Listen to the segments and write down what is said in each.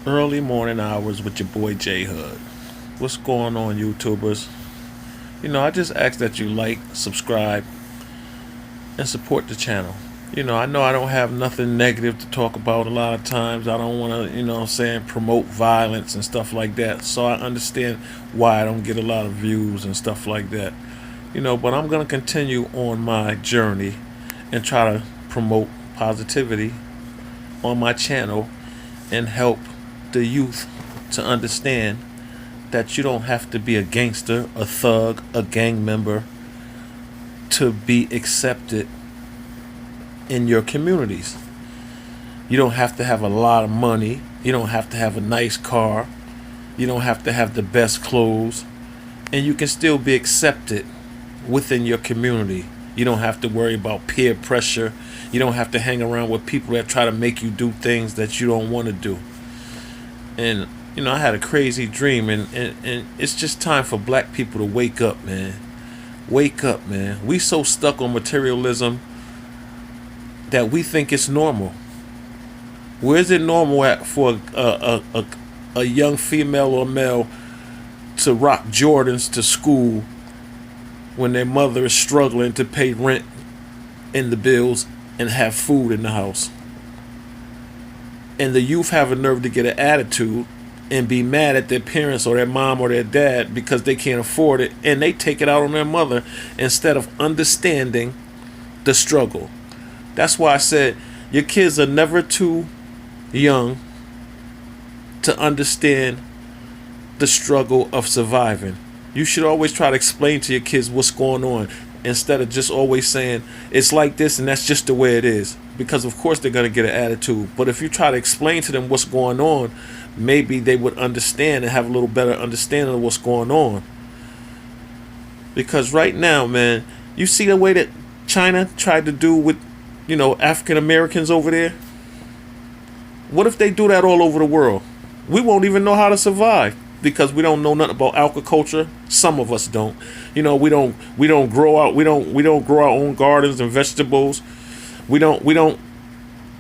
Early morning hours with your boy J Hood. What's going on, YouTubers? I just ask that you like, subscribe, and support the channel. I know I don't have nothing negative to talk about a lot of times. I don't want to, promote violence and stuff like that. So I understand why I don't get a lot of views and stuff like that. But I'm going to continue on my journey and try to promote positivity on my channel and help the youth to understand that you don't have to be a gangster, a thug, a gang member to be accepted in your communities. You don't have to have a lot of money. You don't have to have a nice car. You don't have to have the best clothes. And you can still be accepted within your community. You don't have to worry about peer pressure. You don't have to hang around with people that try to make you do things that you don't want to do. And I had a crazy dream, and it's just time for black people to wake up, man. Wake up, man. We so stuck on materialism that we think it's normal. Where is it normal at for a young female or male to rock Jordans to school when their mother is struggling to pay rent and the bills and have food in the house? And the youth have a nerve to get an attitude and be mad at their parents or their mom or their dad because they can't afford it, and they take it out on their mother instead of understanding the struggle. That's why I said your kids are never too young to understand the struggle of surviving. You should always try to explain to your kids what's going on instead of just always saying it's like this and that's just the way it is, because of course they're going to get an attitude. But if you try to explain to them what's going on, maybe they would understand and have a little better understanding of what's going on. Because right now, man, you see the way that China tried to do with African Americans over there? What if they do that all over the world? We won't even know how to survive because we don't know nothing about agriculture. Some of us don't. We don't grow our own gardens and vegetables. We don't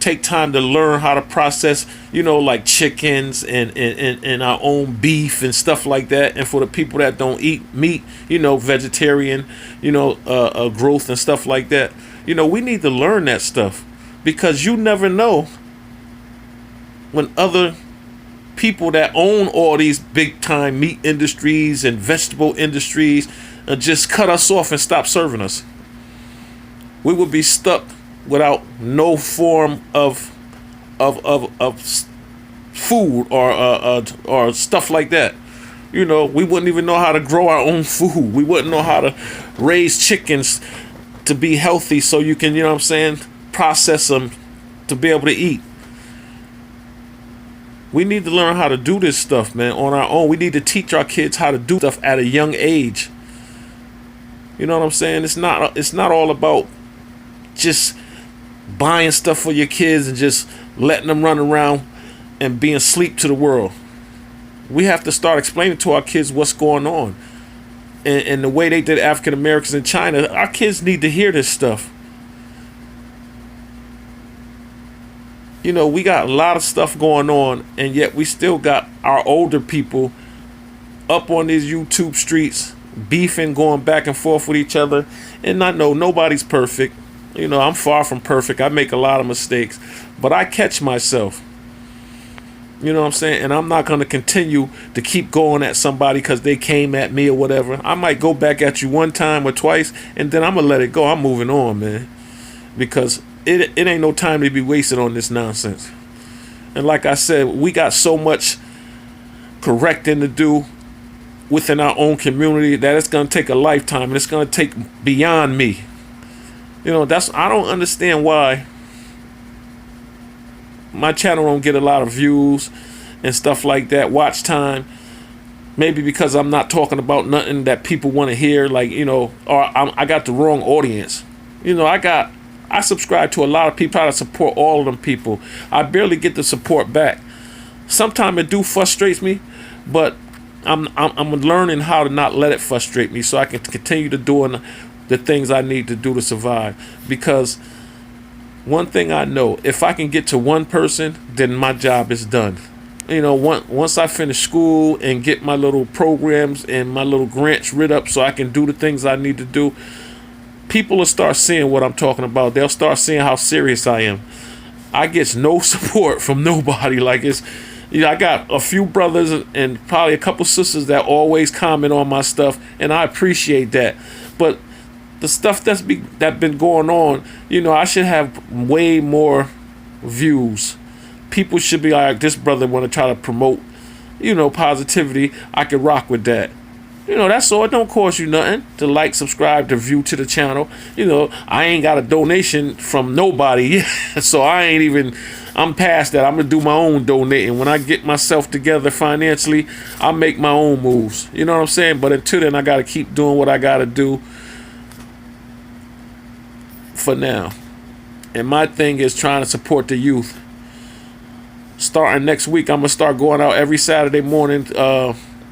take time to learn how to process, like chickens and our own beef and stuff like that. And for the people that don't eat meat, vegetarian, growth and stuff like that. We need to learn that stuff, because you never know when other people that own all these big time meat industries and vegetable industries just cut us off and stop serving us. We would be stuck without no form of food or stuff like that. We wouldn't even know how to grow our own food. We wouldn't know how to raise chickens to be healthy so you can, process them to be able to eat. We need to learn how to do this stuff, man, on our own. We need to teach our kids how to do stuff at a young age. You know what I'm saying? It's not all about just buying stuff for your kids and just letting them run around and being asleep to the world. We have to start explaining to our kids what's going on. And the way they did African Americans in China, our kids need to hear this stuff. We got a lot of stuff going on, and yet we still got our older people up on these YouTube streets, beefing, going back and forth with each other. And I know nobody's perfect. I'm far from perfect. I make a lot of mistakes, but I catch myself. You know what I'm saying? And I'm not going to continue to keep going at somebody because they came at me or whatever. I might go back at you one time or twice, and then I'm going to let it go. I'm moving on, man. Because it ain't no time to be wasted on this nonsense. And like I said, we got so much correcting to do within our own community that it's going to take a lifetime, and it's going to take beyond me. I don't understand why my channel don't get a lot of views and stuff like that, watch time. Maybe because I'm not talking about nothing that people want to hear, or I got the wrong audience. I subscribe to a lot of people. I support all of them people. I barely get the support back. Sometimes it do frustrates me, but I'm learning how to not let it frustrate me so I can continue to doing the things I need to do to survive. Because one thing I know, if I can get to one person, then my job is done. Once I finish school and get my little programs and my little grants rid up so I can do the things I need to do, people will start seeing what I'm talking about. They'll start seeing how serious I am. I get no support from nobody. Like, I got a few brothers and probably a couple sisters that always comment on my stuff, and I appreciate that. But the stuff that's been going on, I should have way more views. People should be like, this brother want to try to promote, positivity. I could rock with that. That's all. It don't cost you nothing to like, subscribe, to view to the channel. I ain't got a donation from nobody yet, so I'm past that. I'm gonna do my own donating. When I get myself together financially, I'll make my own moves. You know what I'm saying? But until then, I gotta keep doing what I gotta do for now. And my thing is trying to support the youth. Starting next week, I'm gonna start going out every Saturday morning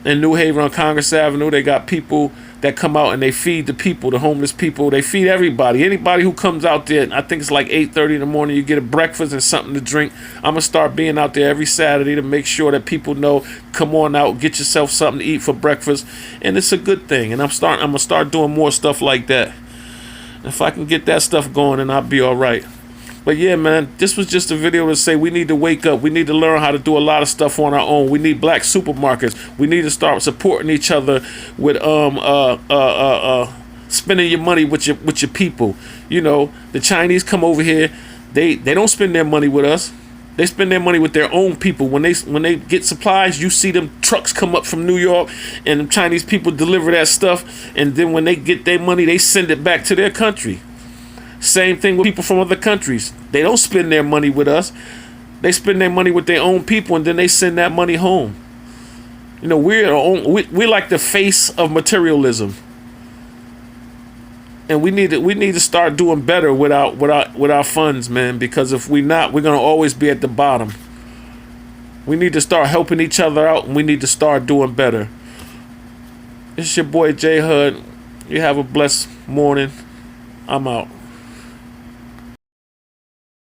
in New Haven on Congress Avenue. They got people that come out and they feed the people, the homeless people. They feed everybody. Anybody who comes out there, I think it's like 8:30 in the morning, you get a breakfast and something to drink. I'm gonna start being out there every Saturday to make sure that people know, come on out, get yourself something to eat for breakfast. And it's a good thing. And I'm gonna start doing more stuff like that. If I can get that stuff going, then I'll be all right. But yeah, man, this was just a video to say we need to wake up. We need to learn how to do a lot of stuff on our own. We need black supermarkets. We need to start supporting each other with spending your money with your people. The Chinese come over here. They don't spend their money with us. They spend their money with their own people. When they get supplies, you see them trucks come up from New York, and the Chinese people deliver that stuff. And then when they get their money, they send it back to their country. Same thing with people from other countries. They don't spend their money with us. They spend their money with their own people, and then they send that money home. We're like the face of materialism, and we need to start doing better with our funds, man. Because if we're not, we're gonna always be at the bottom. We need to start helping each other out, and we need to start doing better. It's your boy J Hud. You have a blessed morning. I'm out.